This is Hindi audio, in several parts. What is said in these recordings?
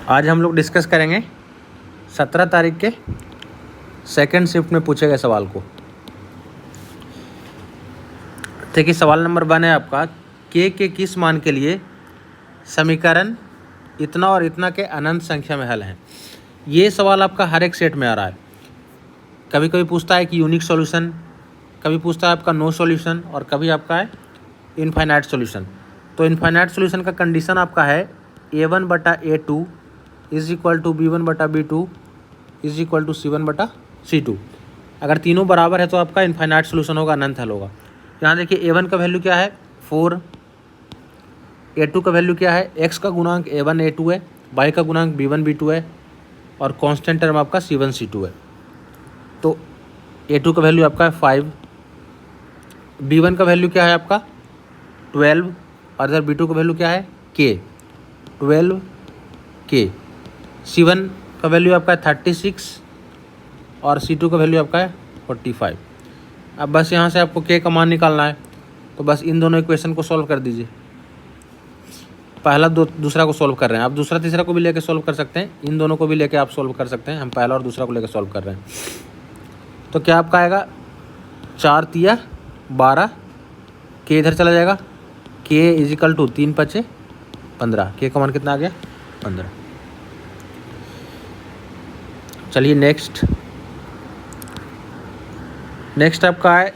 आज हम लोग डिस्कस करेंगे 17 तारीख के सेकंड शिफ्ट में पूछे गए सवाल को। देखिए सवाल नंबर 1 है आपका, के किस मान के लिए समीकरण इतना और इतना के अनंत संख्या में हल हैं। ये सवाल आपका हर एक सेट में आ रहा है। कभी कभी पूछता है कि यूनिक सॉल्यूशन, कभी पूछता है आपका नो सॉल्यूशन, और कभी आपका है इनफाइनाइट सॉल्यूशन। तो इनफाइनाइट सॉल्यूशन का कंडीशन आपका है a1/a2 is equal to b1/b2 is equal to c1/c2। अगर तीनों बराबर है तो आपका इनफाइनाइट सॉल्यूशन होगा, अनंत हल होगा। यहाँ देखिए a1 का वैल्यू क्या है 4, a2 का वैल्यू क्या है, x का गुणांक a1 a2 है, y का गुणांक b1 b2 है, और कांस्टेंट टर्म आपका c1 c2 है। तो a2 का वैल्यू आपका है 5, b1 का वैल्यू क्या है आपका 12, और इधर b2 का वैल्यू क्या है k 12 k, c1 का वैल्यू आपका है 36 और c2 का वैल्यू आपका है 45। अब बस यहाँ से आपको k का मान निकालना है, तो बस इन दोनों इक्वेशन को सॉल्व कर दीजिए। पहला दूसरा को सॉल्व कर रहे हैं, आप दूसरा तीसरा को भी लेके सॉल्व कर सकते हैं, इन दोनों को भी लेके आप सॉल्व कर सकते हैं। हम पहला और दूसरा को लेके सॉल्व कर रहे हैं। तो क्या आपका आएगा 4 तिया 12, k इधर चला जाएगा, k is equal to 3 × 5 = 15। k का मान कितना आ गया 15। चलिए नेक्स्ट आपका है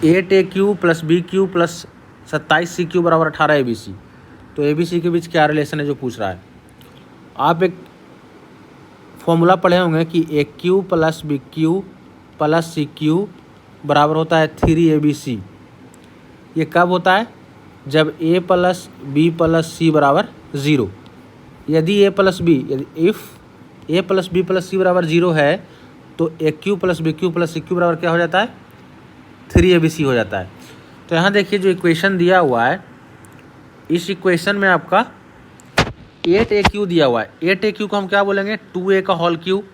8aq + bq + 27cq = 18 abc। तो abc के बीच क्या रिलेशन है जो पूछ रहा है। आप एक फॉर्मूला पढ़े होंगे कि aq + bq + cq बराबर होता है 3abc। ये कब होता है, जब a + b + c बराबर 0। यदि a + b, if a + b + c बराबर 0 है तो aq + bq + cq बराबर क्या हो जाता है 3abc हो जाता है। तो यहाँ देखिए जो इक्वेशन दिया हुआ है, इस इक्वेशन में आपका 8aq दिया हुआ है। 8aq को हम क्या बोलेंगे 2a का होल क्यूब,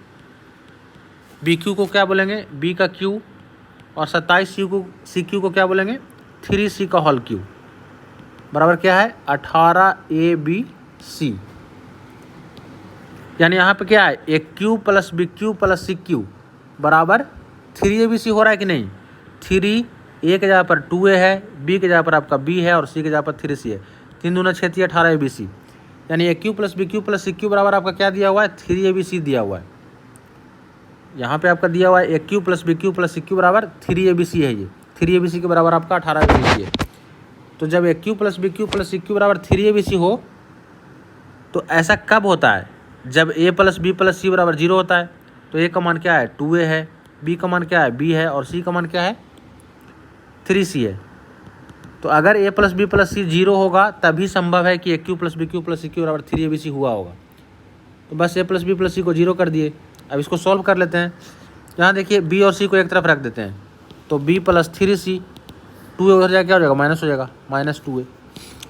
bq को क्या बोलेंगे b का क्यूब, और 27cq को क्या बोलेंगे 3c का होल क्यूब, बराबर क्या है 18abc। यानी यहाँ पे क्या है aq + bq + cq बराबर 3abc हो रहा है कि नहीं। 3 a के जगह पर 2a है, b के जगह पर आपका b है, और c के जगह पर 3c है। 3 दूना 6 = 18 abc। यानी aq + bq + cq बराबर आपका क्या दिया हुआ है 3abc दिया हुआ है। यहाँ पे आपका दिया हुआ है aq + bq + cq बराबर 3abc है। ये 3abc के बराबर आपका 18 abc है। तो जब aq + bq + cq बराबर 3abc हो तो ऐसा कब होता है, जब a + b + c बराबर 0 होता है। तो a का मान क्या है 2a है, b का मान क्या है b है, और c का मान क्या है 3c है। तो अगर a + b + c 0 होगा तभी संभव है कि aq + bq + cq बराबर 3abc हुआ होगा। तो बस a + b + c को 0 कर दिए। अब इसको सॉल्व कर लेते हैं। यहाँ देखिए b और c को एक तरफ रख देते हैं, तो b + 3c, 2a उधर जाकर क्या हो जाएगा माइनस हो जाएगा, -2a।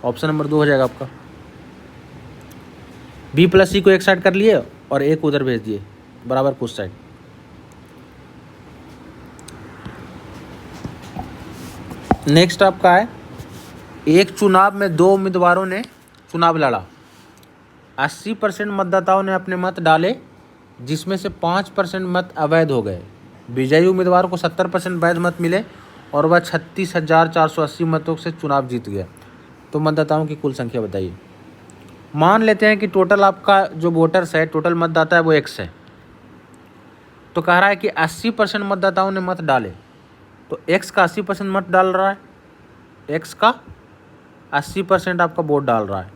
ऑप्शन नंबर 2 हो जाएगा आपका। b + c को एक साइड कर लिए और a को उधर भेज दिए, बराबर कुछ साइड। नेक्स्ट आपका है, एक चुनाव में 2 उम्मीदवारों ने चुनाव लड़ा। 80% मतदाताओं ने अपने मत डाले, जिसमें से 5% मत अवैध हो गए। विजयी उम्मीदवार को 70% वैध मत मिले और वह 36,480 मतों से चुनाव जीत गया। तो मतदाताओं की कुल संख्या बताइए। मान लेते हैं कि टोटल आपका जो वोटर्स है, टोटल मतदाता है वो x है। तो कह रहा है कि 80% मतदाताओं ने मत डाले, तो x का 80% मत डाल रहा है, x का 80% आपका वोट डाल रहा है।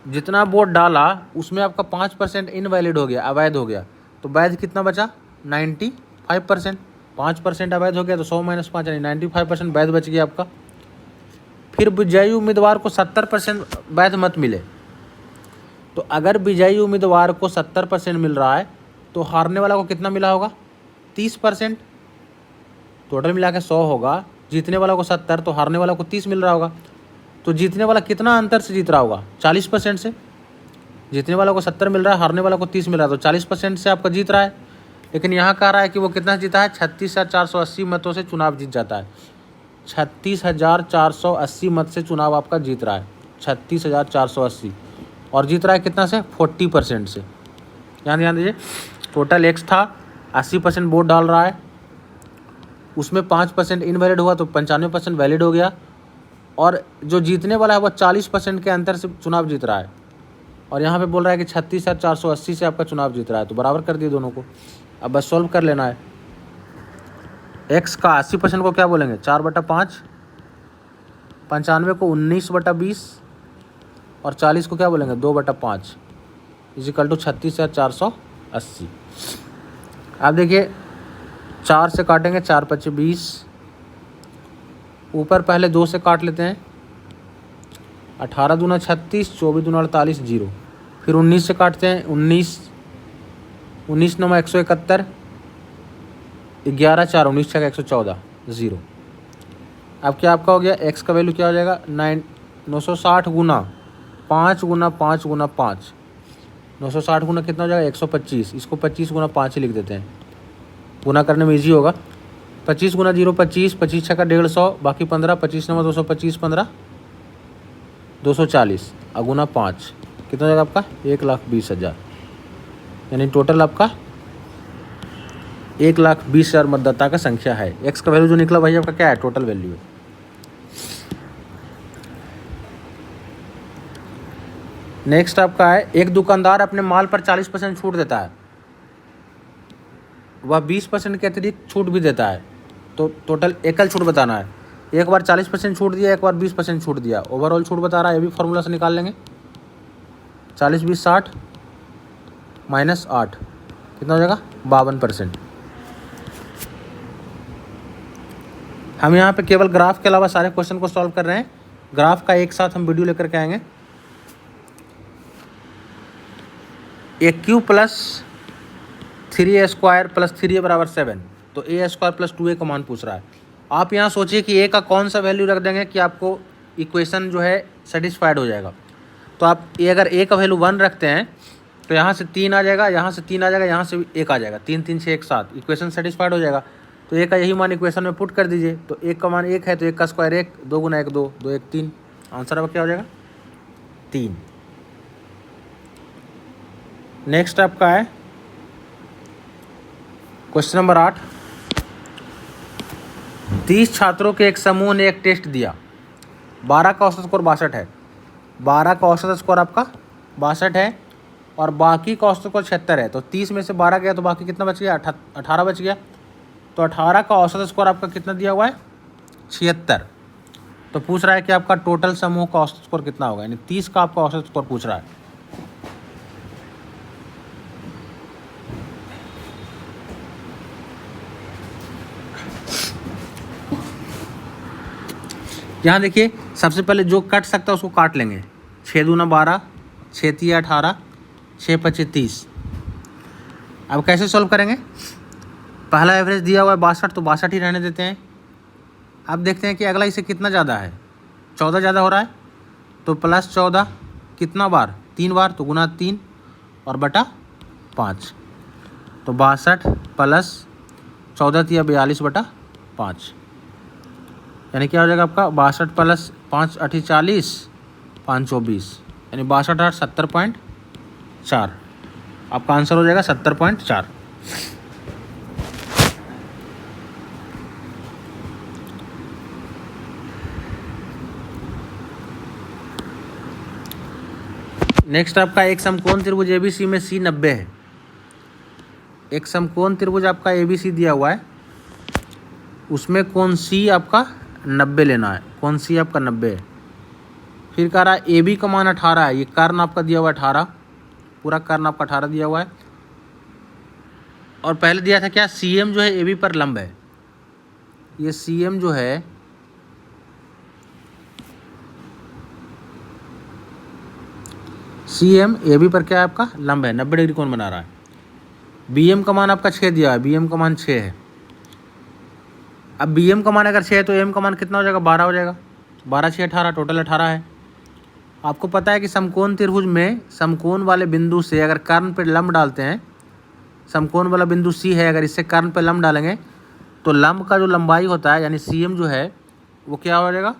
जितना वोट डाला उसमें आपका 5% इनवैलिड हो गया, अवैध हो गया। तो वैध कितना बचा 95%। 5% अवैध हो गया तो 100 - 5 यानी 95% वैध बच गया आपका। फिर विजयी उम्मीदवार को 70% वैध मत मिले। तो अगर विजयी उम्मीदवार को 70% मिल रहा है तो हारने वाला को कितना मिला होगा 30%। टोटल मिला के 100 होगा, जीतने वाला को 70 तो हारने वाला को 30 मिल रहा होगा। तो जीतने वाला कितना अंतर से जीत रहा होगा 40% से। जीतने वाला को 70 मिल रहा है, हारने वाला को 30 मिल रहा है, तो 40% से आपका जीत रहा है। लेकिन यहाँ कह रहा है कि वो कितना जीता है 36,480 मतों से चुनाव जीत जाता है। 36,480 मत से चुनाव आपका जीत रहा है, 36,480। और जीत रहा है कितना से 40% से। यहाँ ध्यान दीजिए, टोटल एक्स था, 80% वोट डाल रहा है, उसमें 5% इनवैलिड हुआ तो 95% वैलिड हो गया, और जो जीतने वाला है वो 40% के अंतर से चुनाव जीत रहा है। और यहाँ पे बोल रहा है कि 36,480 से आपका चुनाव जीत रहा है, तो बराबर कर दिए दोनों को। अब बस सॉल्व कर लेना है। एक्स का 80% को क्या बोलेंगे 4/5, 95 को 19/20 और 40 को क्या बोलेंगे 2/5 इजिकल टू 36,480। अब देखिए 4 से काटेंगे, 4×5 20, ऊपर पहले 2 से काट लेते हैं, 18 दूना 36, 24 दूना 48 0, फिर 19 से काटते हैं, 19 9 171, 11 4 19 6 114 0। अब क्या आपका हो गया, एक्स का वैल्यू क्या हो जाएगा 960 गुना 5 गुना 5 गुना 5, 960 गुना कितना हो जाएगा 125, इसको 25 गुना 5 ही लिख देते हैं, गुना करने में ईजी होगा। 25 गुना 0 25, 25 छक्का 150, बाकी 15, 25 नंबर 225, 15 240 और गुना 5 कितना हो जाएगा आपका 1,20,000। यानी टोटल आपका 1,20,000 मतदाता का संख्या है। एक्स का वैल्यू जो निकला भाई आपका क्या है, टोटल वैल्यू है। नेक्स्ट आपका है, एक दुकानदार अपने माल पर 40% छूट देता है, वह 20% के अतिरिक्त छूट भी देता है, तो टोटल एकल छूट बताना है। एक बार 40% छूट दिया, एक बार 20% छूट दिया, ओवरऑल छूट बता रहा है, ये भी फॉर्मूला से निकाल लेंगे। 40 20 60 माइनस 8 कितना हो जाएगा 52%। हम यहाँ पे केवल ग्राफ के अलावा सारे क्वेश्चन को सॉल्व कर रहे हैं। ग्राफ का एक साथ हम वीडियो लेकर के आएंगे। A cube plus 3a square plus 3a बराबर 7, तो a स्क्वायर प्लस 2a का मान पूछ रहा है। आप यहाँ सोचिए कि a का कौन सा वैल्यू रख देंगे कि आपको इक्वेशन जो है सेटिस्फाइड हो जाएगा। तो आप अगर a का वैल्यू 1 रखते हैं तो यहाँ से 3 आ जाएगा, यहाँ से 3 आ जाएगा, यहाँ से भी 1 आ जाएगा, 3 3 6 1 7, इक्वेशन सेटिस्फाइड हो जाएगा। तो a का यही मान इक्वेशन में पुट कर दीजिए। तो 1 का मान 1 है तो 1 का स्क्वायर 1, 2 गुना 1 2, 2 1 3, आंसर आपका क्या हो जाएगा 3। नेक्स्ट आपका है क्वेश्चन नंबर 8। 30 छात्रों के एक समूह ने एक टेस्ट दिया, 12 का औसत स्कोर 62 है, 12 का औसत स्कोर आपका 62 है और बाकी का औसत स्कोर 76 है। तो 30 में से 12 गया तो बाकी कितना बच गया 18 बच गया। तो 18 का औसत स्कोर आपका कितना दिया हुआ है 76। तो पूछ रहा है कि आपका टोटल समूह का औसत स्कोर कितना होगा, यानी 30 का आपका औसत स्कोर पूछ रहा है। यहाँ देखिए सबसे पहले जो कट सकता है उसको काट लेंगे। 6 दूना 12, 6 3 18, 6 5 30। अब कैसे सॉल्व करेंगे, पहला एवरेज दिया हुआ है 62 तो 62 ही रहने देते हैं। अब देखते हैं कि अगला इससे कितना ज़्यादा है, 14 ज़्यादा हो रहा है तो प्लस 14 कितना बार 3 बार, तो गुना 3 और बटा 5, तो 62 प्लस 14 3 42/5, यानी क्या हो जाएगा आपका 62 प्लस 5 8 40, 5 24, यानी 62 8 70.4। आपका आंसर हो जाएगा 70.4। नेक्स्ट आपका एक समकोण त्रिभुज ABC में C 90 है। एक समकोण त्रिभुज आपका ABC दिया हुआ है, उसमें कोण C आपका 90 लेना है, कोण C आपका 90 है। फिर कह रहा है AB का मान 18 है, ये कर्ण आपका दिया हुआ है 18, पूरा कर्ण आपका 18 दिया हुआ है। और पहले दिया था क्या CM जो है AB पर लंब है, ये CM जो है CM AB पर क्या है आपका लंब है, 90 डिग्री कोण बना रहा है। BM का मान आपका 6 दिया है, BM का मान 6 है। अब BM का मान अगर 6 है तो M का मान कितना हो जाएगा 12 हो जाएगा, 12 6 18, टोटल 18 है। आपको पता है कि समकोण त्रिभुज में समकोण वाले बिंदु से अगर कर्ण पर लंब डालते हैं, समकोण वाला बिंदु C है, अगर इससे कर्ण पर लंब डालेंगे तो लंब का जो लंबाई होता है यानी CM जो है वो क्या हो जाएगा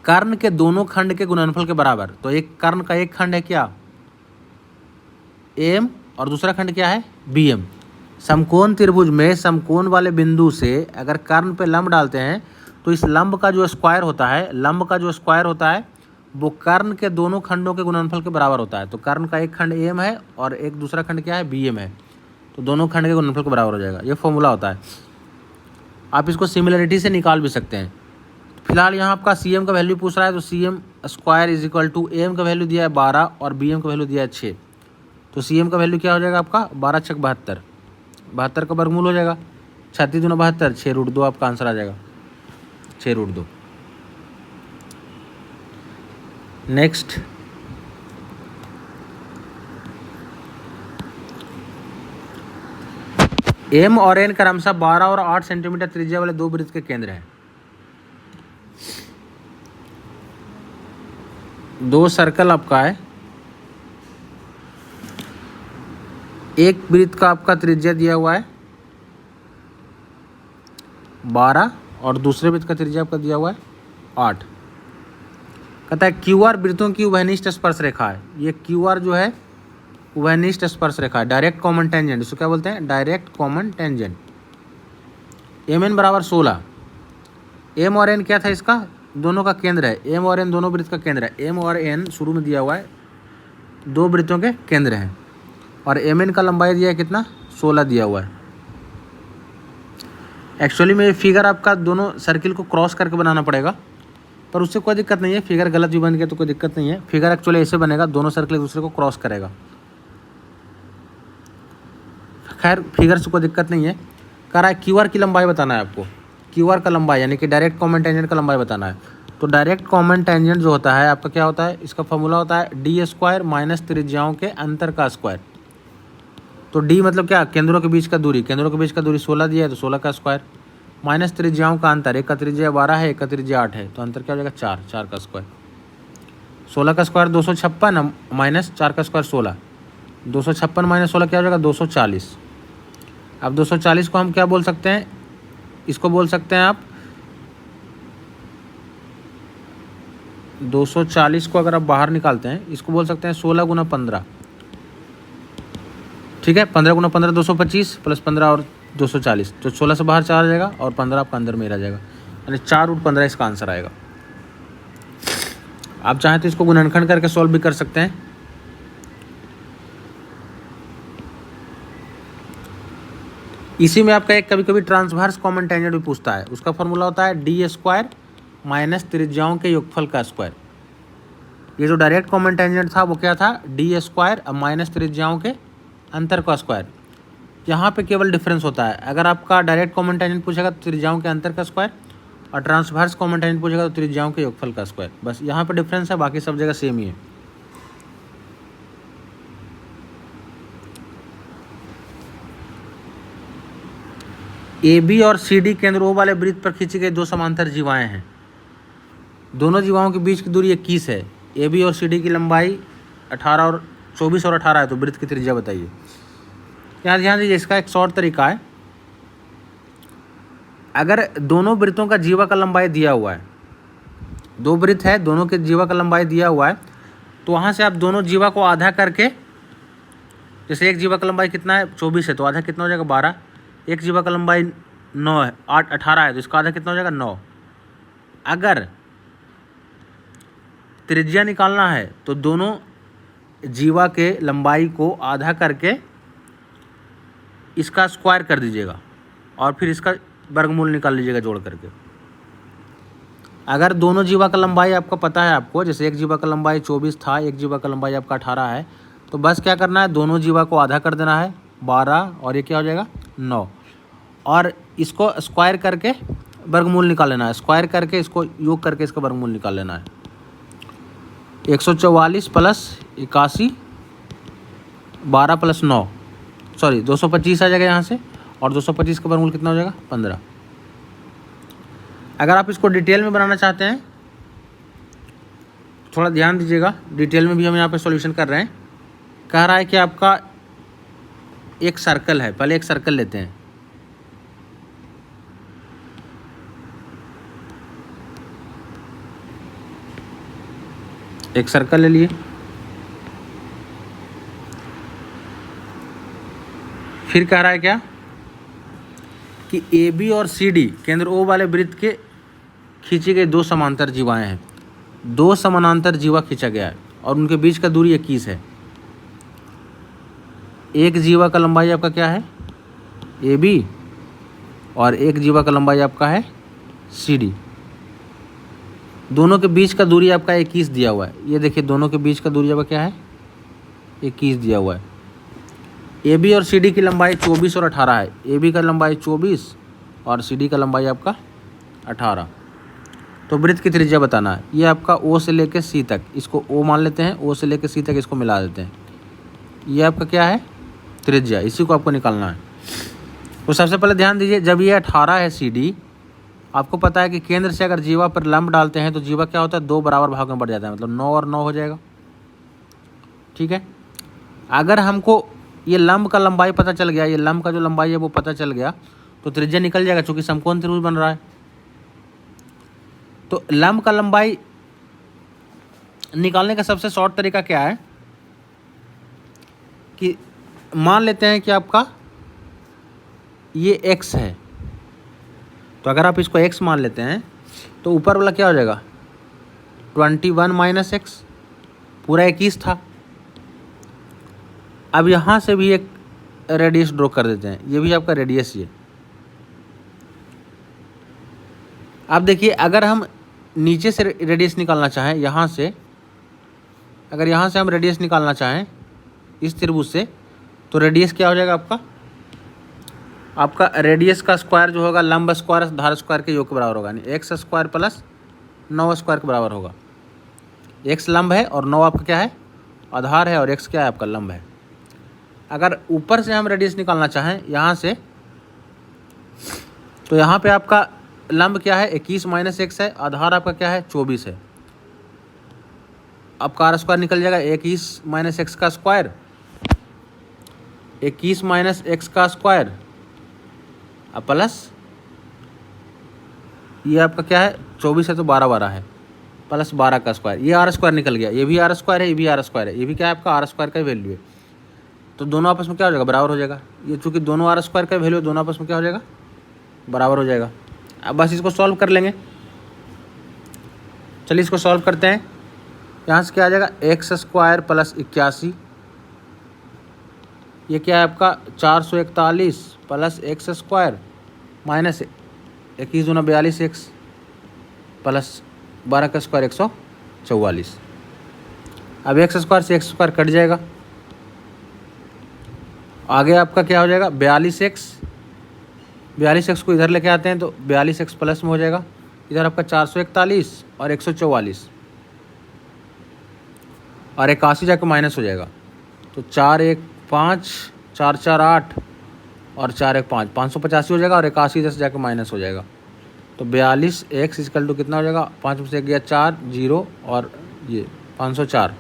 कर्ण के दोनों खंड के गुणनफल के बराबर। तो एक कर्ण का एक खंड है क्या, एम, और दूसरा खंड क्या है, बी एम। समकोण त्रिभुज में समकोण वाले बिंदु से अगर कर्ण पे लंब डालते हैं तो इस लंब का जो स्क्वायर होता है, लंब का जो स्क्वायर होता है वो कर्ण के दोनों खंडों के गुणनफल के बराबर होता है। तो कर्ण का एक खंड एम है और एक दूसरा खंड क्या है, बी एम है, तो दोनों खंड के गुणनफल के बराबर हो जाएगा। ये फॉर्मूला होता है। आप इसको सिमिलरिटी से निकाल भी सकते हैं। फिलहाल यहाँ आपका सी एम का वैल्यू पूछ रहा है, तो C M square is equal to M का वैल्यू दिया है 12 और बी एम का वैल्यू दिया है 6। तो सी एम का वैल्यू क्या हो जाएगा आपका, 12 छक 72, 72 का वर्गमूल हो जाएगा, 36 दूना 72, 6√2 आपका आंसर आ जाएगा, 6√2। नेक्स्ट, एम और एन क्रमशः 12 और 8 सेंटीमीटर त्रिज्या वाले दो वृत्त के केंद्र हैं। दो सर्कल आपका है, एक वृत्त का आपका त्रिज्या दिया हुआ है 12 और दूसरे वृत्त का त्रिज्या आपका दिया हुआ है 8। कहता है क्यू आर वृत्तों की उभयनिष्ठ स्पर्श रेखा है। ये क्यू आर जो है उभयनिष्ठ स्पर्श रेखा है, डायरेक्ट कॉमन टेंजेंट, इसको क्या बोलते हैं, direct common tangent. M N बराबर 16। एम और एन क्या था इसका, दोनों का केंद्र है, एम और एन दोनों वृत्त का केंद्र है। एम और एन शुरू में दिया हुआ है, दो वृत्तों के केंद्र हैं, और एम एन का लंबाई दिया है कितना, 16 दिया हुआ है। एक्चुअली में ये फिगर आपका दोनों सर्किल को क्रॉस करके बनाना पड़ेगा, पर उससे कोई दिक्कत नहीं है, फिगर गलत भी बन गया तो कोई दिक्कत नहीं है। फिगर एक्चुअली ऐसे बनेगा, दोनों सर्किल एक दूसरे को क्रॉस करेगा। खैर फिगर से कोई दिक्कत नहीं है। कह रहा है क्यू आर की लंबाई बताना है आपको, क्यू आर का लंबाई यानी कि डायरेक्ट कॉमन टेंजेंट का लंबाई बताना है। तो डायरेक्ट कॉमन टेंजेंट जो होता है आपका क्या होता है, इसका फॉर्मूला होता है डी स्क्वायर माइनस त्रिज्याओं के अंतर का स्क्वायर। तो डी मतलब क्या, केंद्रों के बीच का दूरी, केंद्रों के बीच का दूरी 16 दिया है तो 16 का स्क्वायर, माइनस त्रिज्याओं का अंतर, एक का त्रिज्या 12 है, एक का त्रिज्या 8 है, तो अंतर क्या हो जाएगा 4, 4 का स्क्वायर। 16 का स्क्वायर 256 माइनस 4 का स्क्वायर 16, 256 माइनस 16 क्या हो जाएगा 240। अब 240 को हम क्या बोल सकते हैं, इसको बोल सकते हैं आप 240 को अगर आप बाहर निकालते हैं इसको बोल सकते हैं 16 गुना 15, ठीक है। 15 गुना 15 225 प्लस 15 और 240, तो 16 से बाहर 4 आ जाएगा और 15 आपका अंदर में रह जाएगा, यानी 4√15 इसका आंसर आएगा। आप चाहें तो इसको गुणनखंड करके सॉल्व भी कर सकते हैं। इसी में आपका एक कभी कभी ट्रांसवर्स कॉमन टेंजेंट भी पूछता है, उसका फॉर्मूला होता है डी स्क्वायर माइनस त्रिज्याओं के योगफल का स्क्वायर। ये जो डायरेक्ट कॉमन टेंजेंट था वो क्या था, डी स्क्वायर माइनस त्रिज्याओं के अंतर का स्क्वायर। यहाँ पे केवल डिफरेंस होता है, अगर आपका डायरेक्ट कॉमन टेंजेंट पूछेगा तो त्रिज्याओं के अंतर का स्क्वायर, और ट्रांसवर्स कॉमन टेंजेंट पूछेगा तो त्रिज्याओं के योगफल का स्क्वायर। बस यहाँ पे डिफरेंस है, बाकी सब जगह सेम ही है। ए बी और सी डी केंद्र ओ वाले वृत्त पर खींची गई दो समांतर जीवाएं हैं। दोनों जीवाओं के बीच की दूरी 21 है। ए बी और सी डी की लंबाई 18 और 24 और 18 है, तो वृत्त की त्रिज्या बताइए। यहाँ ध्यान दीजिए, इसका एक शॉर्ट तरीका है, अगर दोनों वृत्तों का जीवा का लंबाई दिया हुआ है, दो वृत्त है दोनों के जीवा का लंबाई दिया हुआ है, तो वहाँ से आप दोनों जीवा को आधा करके, जैसे एक जीवा का लंबाई कितना है 24 है, तो आधा कितना हो जाएगा 12। एक जीवा का लंबाई 9 है, 18 है, तो इसका आधा कितना हो जाएगा 9। अगर त्रिज्या निकालना है तो दोनों जीवा के लंबाई को आधा करके इसका स्क्वायर कर दीजिएगा और फिर इसका वर्गमूल निकाल लीजिएगा जोड़ करके। अगर दोनों जीवा का लंबाई आपका पता है आपको, जैसे एक जीवा का लंबाई 24 था, एक जीवा का लंबाई आपका 18 है, तो बस क्या करना है, दोनों जीवा को आधा कर देना है 12 और ये क्या हो जाएगा 9, और इसको स्क्वायर करके वर्गमूल निकाल लेना है, स्क्वायर करके इसको योग करके इसका वर्गमूल निकाल लेना है। 144 प्लस 81, 12 प्लस 9, सॉरी 225 आ जाएगा यहाँ से, और 225 का वर्गमूल कितना हो जाएगा 15। अगर आप इसको डिटेल में बनाना चाहते हैं, थोड़ा ध्यान दीजिएगा, डिटेल में भी हम यहाँ पे सॉल्यूशन कर रहे हैं। कह रहा है कि आपका एक सर्कल है, पहले एक सर्कल लेते हैं, एक सर्कल ले लिए, फिर कह रहा है क्या कि ए बी और सी डी केंद्र ओ वाले वृत्त के खींची गई दो समांतर जीवाएं हैं। दो समानांतर जीवा खींचा गया है और उनके बीच का दूरी 21 है। एक जीवा का लंबाई आपका क्या है ए बी और एक जीवा का लंबाई आपका है सी डी। दोनों के बीच का दूरी आपका 21 दिया हुआ है। ये देखिए दोनों के बीच का दूरी आपका क्या है 21 दिया हुआ है। ए बी और सी डी की लंबाई 24 और 18 है। ए बी का लंबाई 24 और सी डी का लंबाई आपका 18। तो वृत्त की त्रिज्या बताना है। ये आपका ओ से लेकर सी तक, इसको ओ मान लेते हैं, ओ से लेकर सी तक इसको मिला देते हैं। ये आपका क्या है त्रिज्या, इसी को आपको निकालना है। तो सबसे पहले ध्यान दीजिए, जब ये 18 है सी डी, आपको पता है कि केंद्र से अगर जीवा पर लंब डालते हैं तो जीवा क्या होता है 2 बराबर भाग में बढ़ जाता है, मतलब 9 और 9 हो जाएगा। ठीक है, अगर हमको ये लंब का लंबाई पता चल गया, ये लंब का जो लंबाई है वो पता चल गया, तो त्रिज्या निकल जाएगा, चूंकि समकोण त्रिभुज बन रहा है। तो लंब का लंबाई निकालने का सबसे शॉर्ट तरीका क्या है कि मान लेते हैं कि आपका ये x है, तो अगर आप इसको x मान लेते हैं तो ऊपर वाला क्या हो जाएगा 21 माइनस एक्स, पूरा 21 था। अब यहाँ से भी एक रेडियस ड्रॉ कर देते हैं, ये भी आपका रेडियस ही है। अब देखिए अगर हम नीचे से रेडियस निकालना चाहें, यहाँ से अगर यहाँ से हम रेडियस निकालना चाहें इस त्रिभुज से, तो रेडियस क्या हो जाएगा आपका रेडियस का स्क्वायर जो होगा लंब स्क्वायर आधार स्क्वायर के योग के बराबर होगा, यानी एक्स स्क्वायर प्लस 9 स्क्वायर के बराबर होगा। एक्स लंब है और 9 आपका क्या है आधार है और एक्स क्या है आपका लंब है। अगर ऊपर से हम रेडियस निकालना चाहें यहाँ से, तो यहाँ पे आपका लंब क्या है 21 माइनस एक्स है, आधार आपका क्या है 24 है। आपका आर स्क्वायर निकल जाएगा 21 माइनस एक्स का स्क्वायर, 21 माइनस एक्स का स्क्वायर अब प्लस ये आपका क्या है 24 है तो 12 है, प्लस 12 का स्क्वायर, ये आर स्क्वायर निकल गया, ये भी आर स्क्वायर है, ये भी आर स्क्वायर है, ये भी क्या है आपका आर स्क्वायर का वैल्यू है। तो दोनों आपस में क्या हो जाएगा बराबर हो जाएगा। ये चूँकि दोनों आर स्क्वायर का वैल्यू, दोनों आपस में क्या हो जाएगा बराबर हो जाएगा। अब बस इसको सॉल्व कर लेंगे। चलिए इसको सॉल्व करते हैं। यहाँ से क्या आ जाएगा एक्स स्क्वायर प्लस 81, ये क्या है आपका 441 प्लस एक्स स्क्वायर माइनस 21 दूना 42 एक्स प्लस 12 का स्क्वायर 144। अब एक्स स्क्वायर से एक्स स्क्वायर कट जाएगा, आगे आपका क्या हो जाएगा 42x को इधर लेके आते हैं तो 42x प्लस में हो जाएगा, इधर आपका 441 और 144 और 81 जाके माइनस हो जाएगा, तो 4 1 5 4 4 8 और 4 1 5 585 हो जाएगा और 81 इधर से जाके माइनस हो जाएगा। तो 42x इक्वल टू कितना हो जाएगा 5 में से गया 4 0 और ये 504,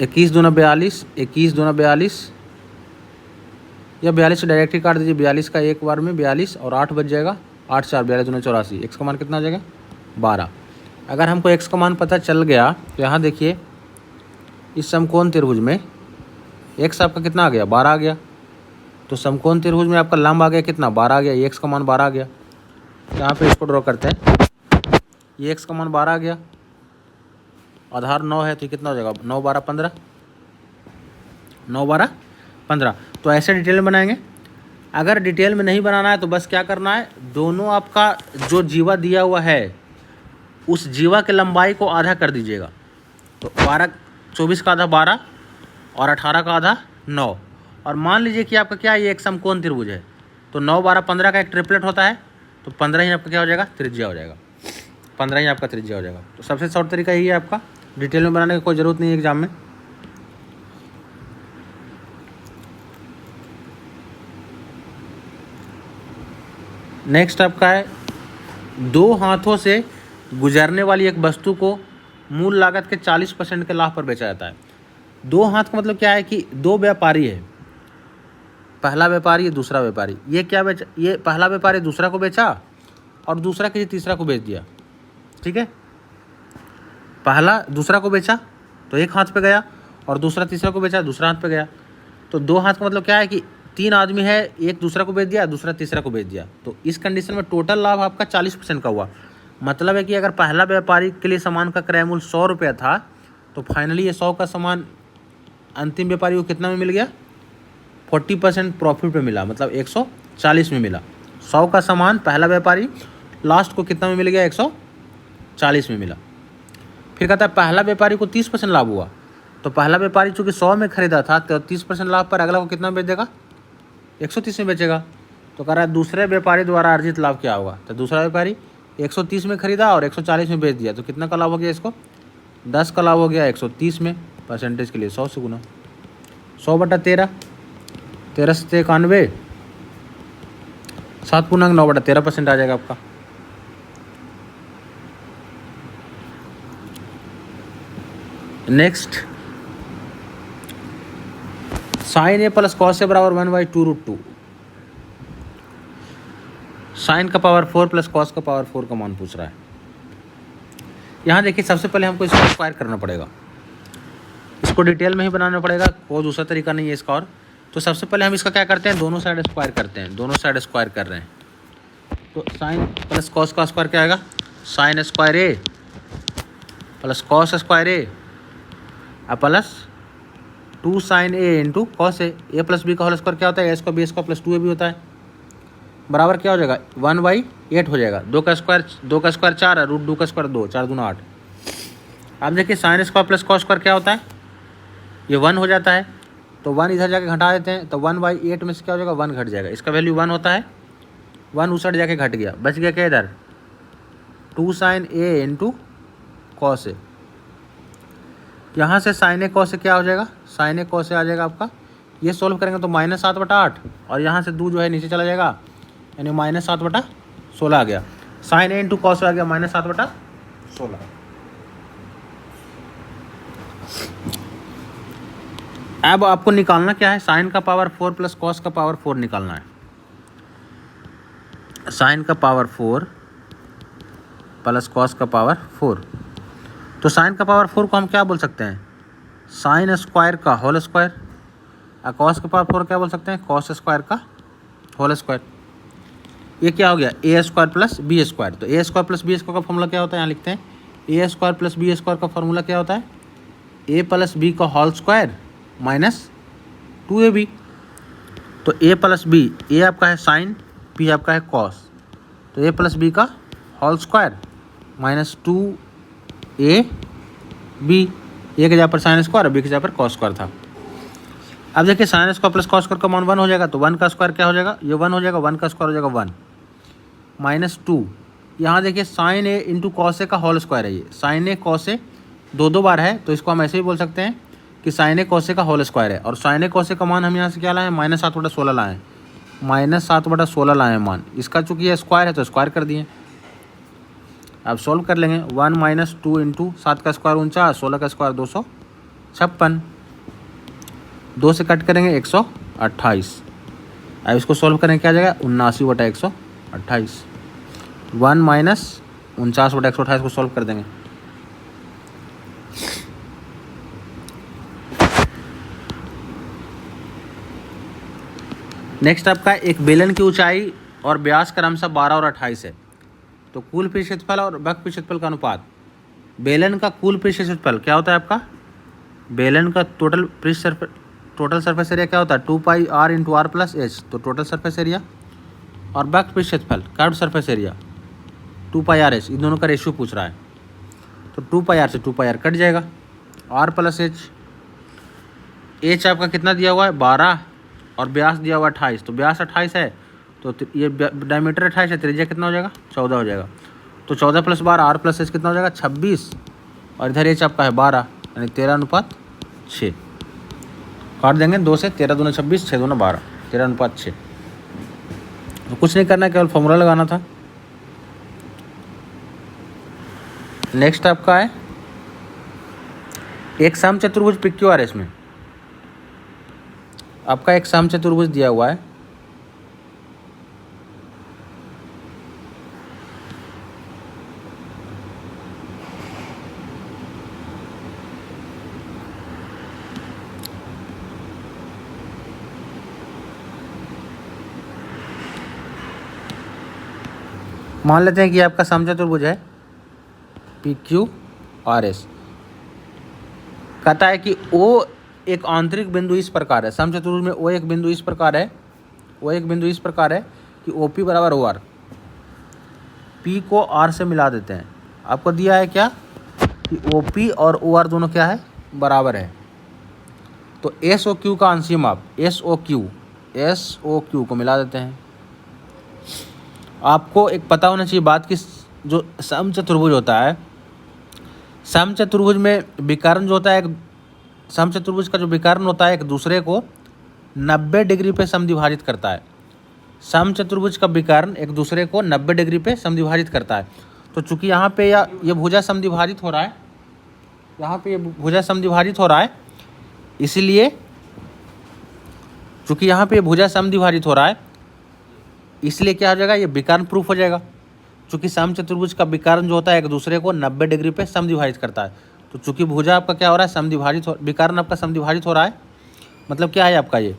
21 दूना 42, 21 दूना 42 या 42 से डायरेक्ट ही काट दीजिए, 42 का एक बार में 42 और 8 बच जाएगा, 8 4 42 दूना 84, एक्स का मान कितना हो जाएगा 12। अगर हमको एक्स का मान पता चल गया तो यहाँ देखिए इस समकोण त्रिभुज में एक्स आपका कितना आ गया 12 आ गया, तो समकोण त्रिभुज में आपका लंब आ गया कितना 12 आ गया, ये एक्स का मान 12 आ गया। यहाँ पे इसको ड्रॉ करते हैं, ये एक्स का मान 12 आ गया, आधार 9 है तो कितना हो जाएगा 9 12 15, 9 12 15। तो ऐसे डिटेल में बनाएंगे। अगर डिटेल में नहीं बनाना है तो बस क्या करना है, दोनों आपका जो जीवा दिया हुआ है उस जीवा के लंबाई को आधा कर दीजिएगा। तो 24 का आधा 12 और 18 का आधा 9, और मान लीजिए कि आपका क्या ये एक समकोण त्रिभुज है, तो 9 12 15 का एक ट्रिपलेट होता है, तो 15 ही आपका क्या हो जाएगा त्रिज्या हो जाएगा, 15 ही आपका त्रिज्या हो जाएगा। तो सबसे शॉर्ट तरीका यही है आपका, डिटेल में बनाने की कोई ज़रूरत नहीं है एग्जाम में। नेक्स्ट आपका है, दो हाथों से गुजरने वाली एक वस्तु को मूल लागत के 40% के लाभ पर बेचा जाता है। दो हाथ का मतलब क्या है कि दो व्यापारी है, पहला व्यापारी है दूसरा व्यापारी, ये क्या बेचा, ये पहला व्यापारी दूसरा को बेचा और दूसरा किसी तीसरा को बेच दिया। ठीक है, पहला दूसरा को बेचा तो एक हाथ पे गया, और दूसरा तीसरा को बेचा दूसरा हाथ पे गया। तो दो हाथ का मतलब क्या है कि 3 आदमी है, एक दूसरा को बेच दिया, दूसरा तीसरा को बेच दिया। तो इस कंडीशन में टोटल लाभ आपका 40% का हुआ। मतलब है कि अगर पहला व्यापारी के लिए सामान का क्रय मूल्य 100 रुपया था, तो फाइनली ये 100 का सामान अंतिम व्यापारी को कितना में मिल गया, 40% प्रॉफिट पे मिला, मतलब 140 में मिला। 100 का सामान पहला व्यापारी लास्ट को कितना में मिल गया, 140 में मिला। फिर कहता है पहला व्यापारी को 30% लाभ हुआ। तो पहला व्यापारी चूँकि 100 में खरीदा था, तो 30% लाभ पर अगला को कितना बेच देगा, 130 में बेचेगा। तो कह रहा है दूसरे व्यापारी द्वारा अर्जित लाभ क्या होगा। तो दूसरा व्यापारी 130 में खरीदा और 140 में बेच दिया, तो कितना का लाभ हो गया, इसको 10 का लाभ हो गया 130 में। परसेंटेज के लिए 100 से गुना, 100/13, 13 से 91, 7×9/13% आ जाएगा आपका। Next, sign A plus cos A बराबर 1/2√2। साइन का पावर 4 प्लस कॉस का पावर 4 का मान पूछ रहा है। यहाँ देखिए सबसे पहले हमको इसको स्क्वायर करना पड़ेगा, इसको डिटेल में ही बनाना पड़ेगा, कोई दूसरा तरीका नहीं है इसका। और तो सबसे पहले हम इसका क्या करते हैं, दोनों साइड स्क्वायर करते हैं। दोनों साइड स्क्वायर कर रहे हैं, तो साइन प्लस कॉस का स्क्वायर क्या आएगा, sine square a plus cos square a plus 2 sine a into cos a. A plus b का होल स्क्वायर क्या होता है, a square b square plus 2ab होता है, बराबर क्या हो जाएगा, 1/8 हो जाएगा। 2 का स्क्वायर 4 है, √2 का स्क्वायर 2, 4 दूना 8। अब देखिए sine square plus cos square क्या होता है, ये 1 हो जाता है। तो 1 इधर जाके घटा देते हैं, तो 1/8 में से क्या हो जाएगा, 1 घट जाएगा। इसका वैल्यू 1 होता है, 1 उस साइड जाके घट गया, बच गया क्या इधर, 2 साइन ए इंटू कॉस ए। यहाँ से साइन ए कॉस ए क्या हो जाएगा, साइन ए कॉस ए आ जाएगा आपका। ये सोल्व करेंगे तो -7/8, और यहाँ से 2 जो है नीचे चला जाएगा, यानी -7/16 आ गया। साइन ए इंटू कॉस आ गया -7/16। अब आपको निकालना क्या है, साइन का पावर 4 प्लस कॉस का पावर 4 निकालना है। साइन का पावर 4 प्लस कॉस का पावर 4। तो साइन का पावर 4 को हम क्या बोल सकते हैं, साइन स्क्वायर का होल स्क्वायर, और कॉस का पावर 4 क्या बोल सकते हैं, कॉस स्क्वायर का होल स्क्वायर। ये क्या हो गया, ए स्क्वायर प्लस बी स्क्वायर। तो ए स्क्वायर प्लस बी स्क्वायर का फॉर्मूला क्या होता है, यहाँ लिखते हैं, ए स्क्वायर प्लस बी स्क्वायर का फॉर्मूला क्या होता है, ए प्लस बी का होल स्क्वायर माइनस 2ab। तो ए प्लस बी, ए आपका है साइन, बी आपका है कॉस, तो ए प्लस बी का होल स्क्वायर माइनस 2ab। ए के जगह पर साइन स्क्वायर, बी के जगह पर कॉस स्क्वायर था। अब देखिए sine square plus cos square का मान 1 हो जाएगा, तो 1 का स्क्वायर क्या हो जाएगा, ये 1 हो जाएगा, 1 का स्क्वायर हो जाएगा 1 माइनस 2। यहाँ देखिए साइन ए इंटू कॉस ए का होल स्क्वायर है, ये साइन ए कॉस ए 2 बार है, तो इसको हम ऐसे ही बोल सकते हैं कि साइन ए कॉस ए का होल स्क्वायर है। और साइन ए कॉस ए का मान हम यहाँ से क्या लाए, -7/16 लाए, -7/16 लाए मान। इसका चूँकि ये स्क्वायर है तो स्क्वायर कर दिए। अब सॉल्व कर लेंगे, 1 - 2 इंटू 7 का स्क्वायर 49, 16 का स्क्वायर 256, 2 से कट करेंगे 128। अब इसको सॉल्व करेंगे क्या आ जाएगा, 79/128। 1 - 49/128 को सॉल्व कर देंगे। नेक्स्ट आपका एक बेलन की ऊंचाई और व्यास क्रमशः 12 और 28 है। तो कुल पृष्ठ क्षेत्रफल और वक्र पृष्ठ क्षेत्रफल का अनुपात, बेलन का कुल पृष्ठ क्षेत्रफल क्या होता है आपका, बेलन का टोटल सरफेस एरिया क्या होता है, 2πr into r plus H, तो टोटल सरफेस एरिया। और वक्र पृष्ठ क्षेत्रफल कर्व्ड सरफेस एरिया 2πrh, इन दोनों का रेशियो पूछ रहा है। तो 2πr से 2πr कट जाएगा, r प्लस एच आपका कितना दिया हुआ है 12, और व्यास दिया हुआ 28। तो व्यास 28 है, तो ये डायमीटर 28 है, त्रिज्या कितना हो जाएगा 14 हो जाएगा। तो 14 + 12 r प्लस एच कितना हो जाएगा 26, और इधर एच आपका है 12, यानी 13:6। काट देंगे 2 से, 13 दूना 26, 6 दूना 12, 13:6। तो कुछ नहीं करना है, केवल फॉर्मूला लगाना था। नेक्स्ट आपका है एक समचतुर्भुज PQRS में आपका एक समचतुर्भुज दिया हुआ है, मान लेते हैं कि आपका समचतुर्भुज है पी क्यू आर एस। कहता है कि ओ एक आंतरिक बिंदु इस प्रकार है, समचतुर्भुज में ओ एक बिंदु इस प्रकार है, ओ एक बिंदु इस प्रकार है कि ओ पी बराबर ओ आर। पी को आर से मिला देते हैं। आपको दिया है क्या कि ओ पी और ओ आर दोनों क्या है, बराबर है। तो एस ओ क्यू का अंशीय माप एस ओ क्यू को मिला देते हैं। आपको एक पता होना चाहिए बात कि जो समचतुर्भुज होता है, समचतुर्भुज में विकर्ण जो होता है, समचतुर्भुज का जो विकर्ण होता है एक दूसरे को 90 डिग्री पे समद्विभाजित करता है। समचतुर्भुज का विकर्ण एक दूसरे को 90 डिग्री पे समद्विभाजित करता है। तो चूंकि यहाँ पे ये भुजा समद्विभाजित हो रहा है, यहाँ पे ये भुजा समद्विभाजित हो रहा है, इसीलिए चूंकि यहाँ पे भुजा समद्विभाजित हो रहा है, इसलिए क्या हो जाएगा, ये विकर्ण प्रूफ हो जाएगा। चूंकि समचतुर्भुज का विकर्ण जो होता है एक दूसरे को 90 डिग्री पे समद्विभाजित करता है। तो चूंकि भुजा आपका क्या हो रहा है, समद्विभाजित हो, विकर्ण आपका समद्विभाजित हो रहा है, मतलब क्या है आपका ये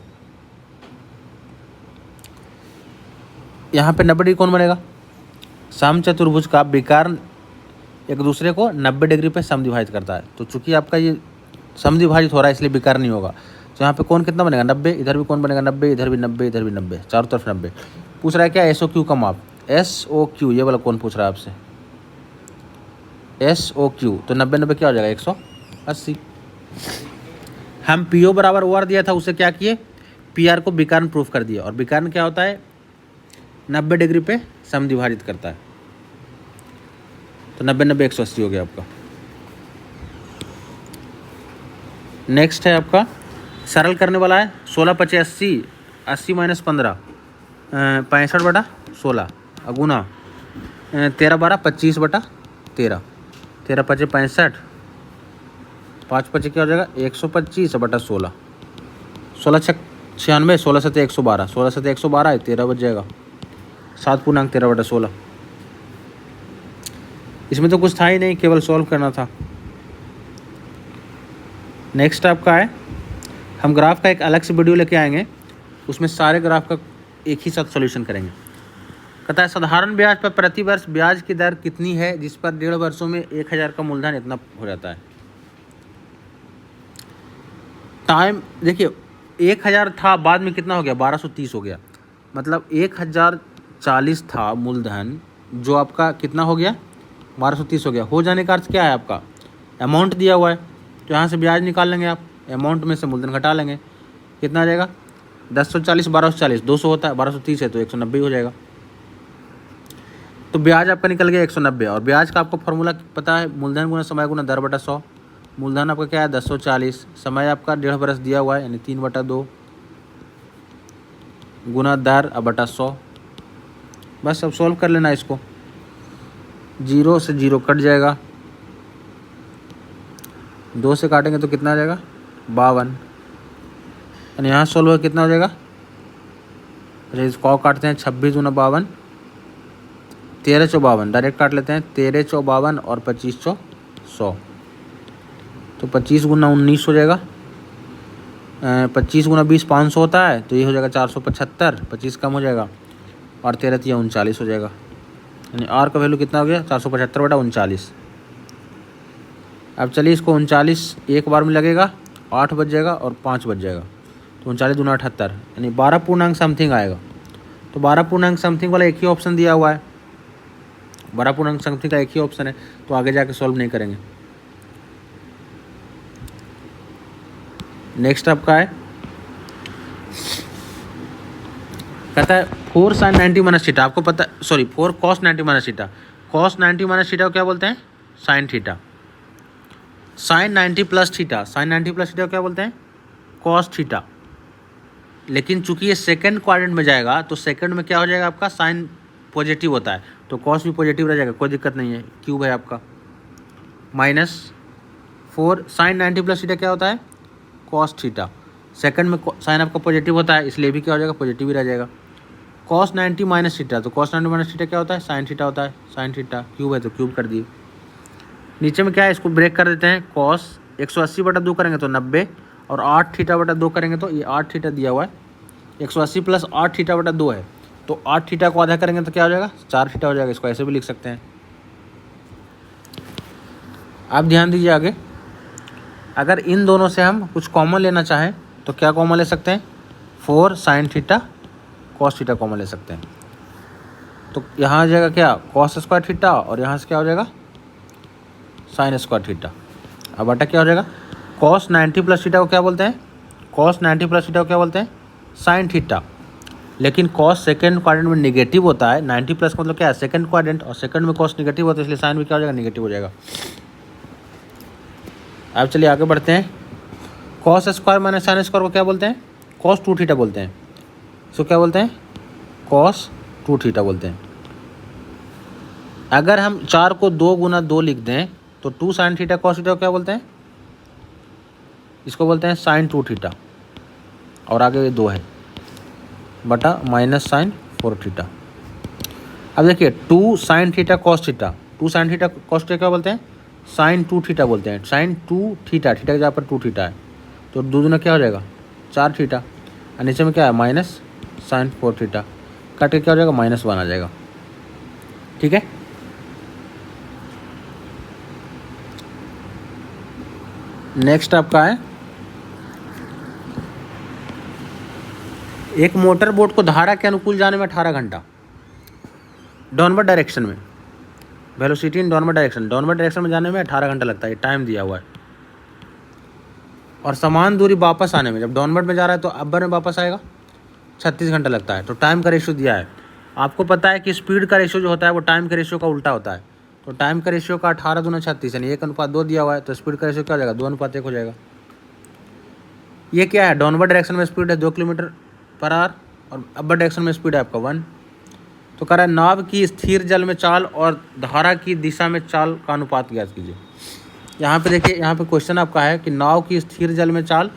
यहाँ पे 90 डिग्री कौन बनेगा, समचतुर्भुज का विकर्ण एक दूसरे को 90 डिग्री पे समद्विभाजित करता है। तो चूंकि आपका ये समद्विभाजित हो रहा है इसलिए विकर्ण नहीं होगा। तो यहाँ पे कौन कितना बनेगा, 90, इधर भी कौन बनेगा 90, इधर भी 90, इधर भी 90, चारों तरफ 90। पूछ रहा है क्या, एस ओ क्यू का माप, एस ओ क्यू, ये वाला कौन पूछ रहा है आपसे, एस ओ क्यू। तो 90 90 क्या हो जाएगा, 180। हम पी ओ बराबर ओ आर दिया था, उसे क्या किए, पी आर को विकर्ण प्रूफ कर दिया। और विकर्ण क्या होता है, 90 डिग्री पे समद्विभाजित करता है। तो 90 90 180 हो गया आपका। नेक्स्ट है आपका सरल करने वाला है, 16 5 80, 80 माइनस 15, 65 बटा 16 गुना 13 12 25 बटा 13, 13 5 65, 5 5 क्या हो जाएगा 125 बटा 16, 16 6 96, 16 7 112, 16 7 112 है, 13 बच जाएगा, 7 पूर्णांक 13 बटा 16। इसमें तो कुछ था ही नहीं, केवल सॉल्व करना था। नेक्स्ट आपका है, हम ग्राफ का एक अलग से वीडियो लेके आएंगे, उसमें सारे ग्राफ का एक ही साथ सॉल्यूशन करेंगे। कहता है साधारण ब्याज पर प्रति वर्ष ब्याज की दर कितनी है जिस पर 1.5 वर्षों में 1000 का मूलधन इतना हो जाता है। टाइम देखिए 1000 था, बाद में कितना हो गया 1230 हो गया, मतलब 1040 था मूलधन, जो आपका कितना हो गया 1230 हो गया। हो जाने का अर्थ क्या है, आपका अमाउंट दिया हुआ है, तो यहाँ से ब्याज निकाल लेंगे आप, अमाउंट में से मूलधन घटा लेंगे, कितना आ जाएगा 1040 1240, 200 होता है, 1230 है तो 190 हो जाएगा। तो ब्याज आपका निकल गया 190। और ब्याज का आपको फॉर्मूला पता है, मूलधन गुना समय गुना दर बटा 100। मूलधन आपका क्या है 1040, समय आपका 1.5 वर्ष दिया हुआ है यानी 3/2 गुना दर बटा 100। बस अब सॉल्व कर लेना इसको, 0 से 0 कट जाएगा, 2 से काटेंगे तो कितना आ जाएगा 52, यानी यहाँ सॉल्व हो कितना हो जाएगा, इसको काटते हैं 26 गुना 52, 13 चौ 52, डायरेक्ट काट लेते हैं 13 चौ 52 और 25 चौ 100, तो 25 गुना 19 हो जाएगा, 25 गुना 20 500 होता है, तो ये हो जाएगा 475, 25 कम हो जाएगा और 13 3 39 हो जाएगा, यानी आर का वैल्यू कितना हो गया 475 बटा 39। अब चलिए इसको 39 एक बार में लगेगा, 8 बच जाएगा और 5 बच जाएगा, तो 39 दूना 78, यानी 12 पूर्णांक समथिंग आएगा। तो 12 पूर्णांक समथिंग वाला एक ही ऑप्शन दिया हुआ है, 12 पूर्णांक समथिंग का एक ही ऑप्शन है, तो आगे जाके सॉल्व नहीं करेंगे। नेक्स्ट आपका है, कहता है 4 sin 90 माइनस थीटा, आपको पता, sorry 4 cos 90 minus theta, cos 90 minus theta को क्या बोलते हैं sin theta, sin 90 plus theta, sin 90 plus theta को क्या बोलते हैं cos थीटा। लेकिन चूंकि ये सेकंड क्वाड्रेंट में जाएगा तो सेकंड में क्या हो जाएगा आपका साइन पॉजिटिव होता है, तो cos भी पॉजिटिव रह जाएगा, कोई दिक्कत नहीं है, क्यूब है आपका। माइनस 4 sin 90 प्लस थीटा क्या होता है cos थीटा, सेकंड में साइन आपका पॉजिटिव होता है, इसलिए भी क्या हो जाएगा पॉजिटिव ही रह जाएगा। cos 90 माइनस थीटा, तो cos 90 माइनस थीटा क्या होता है साइन थीटा होता है, साइन थीटा, क्यूब है तो क्यूब कर दिए। नीचे में क्या है, इसको ब्रेक कर देते हैं, cos 180 बटा 2 करेंगे तो 90, और 8 थीटा बटा 2 करेंगे तो ये 8 थीटा दिया हुआ है, 180 प्लस 8 थीटा बटा 2 है, तो 8 थीटा को आधा करेंगे तो क्या हो जाएगा, 4 थीटा हो जाएगा। इसको ऐसे भी लिख सकते हैं। आप ध्यान दीजिए आगे, अगर इन दोनों से हम कुछ कॉमन लेना चाहें तो क्या कॉमन ले सकते हैं, 4 sine theta cos theta common ले सकते हैं। तो यहाँ आ जाएगा क्या, कॉस स्क्वायर थीटा, और यहाँ से क्या हो जाएगा, साइन स्क्वायर थीटा। अब बटा क्या हो जाएगा, कॉस 90 प्लस थीटा को क्या बोलते हैं, कॉस 90 प्लस थीटा को क्या बोलते हैं, साइन थीटा। लेकिन कॉस सेकंड क्वाड्रेंट में नेगेटिव होता है, 90 प्लस का मतलब क्या है, सेकंड क्वाड्रेंट, और सेकंड में कॉस नेगेटिव होता है, इसलिए साइन भी क्या हो जाएगा, नेगेटिव हो जाएगा। अब चलिए आगे बढ़ते हैं। Cos square minus sine square को क्या बोलते हैं, कॉस 2 थीटा बोलते हैं। इसको क्या बोलते हैं, कॉस 2 थीटा बोलते हैं। अगर हम 4 को 2 गुना 2 लिख दें तो 2 साइन थीटा कॉस थीटा को क्या बोलते हैं, इसको बोलते हैं साइन 2 थीटा, और आगे ये 2 है बटा माइनस साइन 4 थीटा। अब देखिए 2 sine theta cos theta, 2 sine theta cos theta क्या बोलते हैं, साइन 2 थीटा बोलते हैं। साइन 2 थीटा, थीटा के जगह पर 2 थीटा है, तो 2 दूना क्या हो जाएगा, 4 थीटा, और नीचे में क्या है, माइनस साइन 4 थीटा, कट के क्या हो जाएगा, -1 आ जाएगा। ठीक है, नेक्स्ट आपका है, एक मोटर बोट को धारा के अनुकूल जाने में 18 घंटा, डाउनवर्ड डायरेक्शन में, वेलोसिटी इन डाउनवर्ड डायरेक्शन में जाने में 18 घंटा लगता है, ये टाइम दिया हुआ है। और समान दूरी वापस आने में, जब डाउनवर्ड में जा रहा है तो अपर में वापस आएगा, 36 घंटा लगता है। तो टाइम का रेशियो दिया है। आपको पता है कि स्पीड का रेशियो जो होता है वो टाइम के रेशियो का उल्टा होता है। तो टाइम का रेशियो का 18 दूना 36 यानी 1:2 दिया हुआ है, तो स्पीड का रेशियो क्या हो जाएगा, 2:1 हो जाएगा। ये क्या है, डाउनवर्ड डायरेक्शन में स्पीड है 2 किलोमीटर पर आवर, और अपर डायरेक्शन में स्पीड है आपका 1। तो कह रहा है नाव की स्थिर जल में चाल और धारा की दिशा में चाल का अनुपात ज्ञात कीजिए। यहाँ पे देखिए, यहाँ पे क्वेश्चन आपका है कि नाव की स्थिर जल में चाल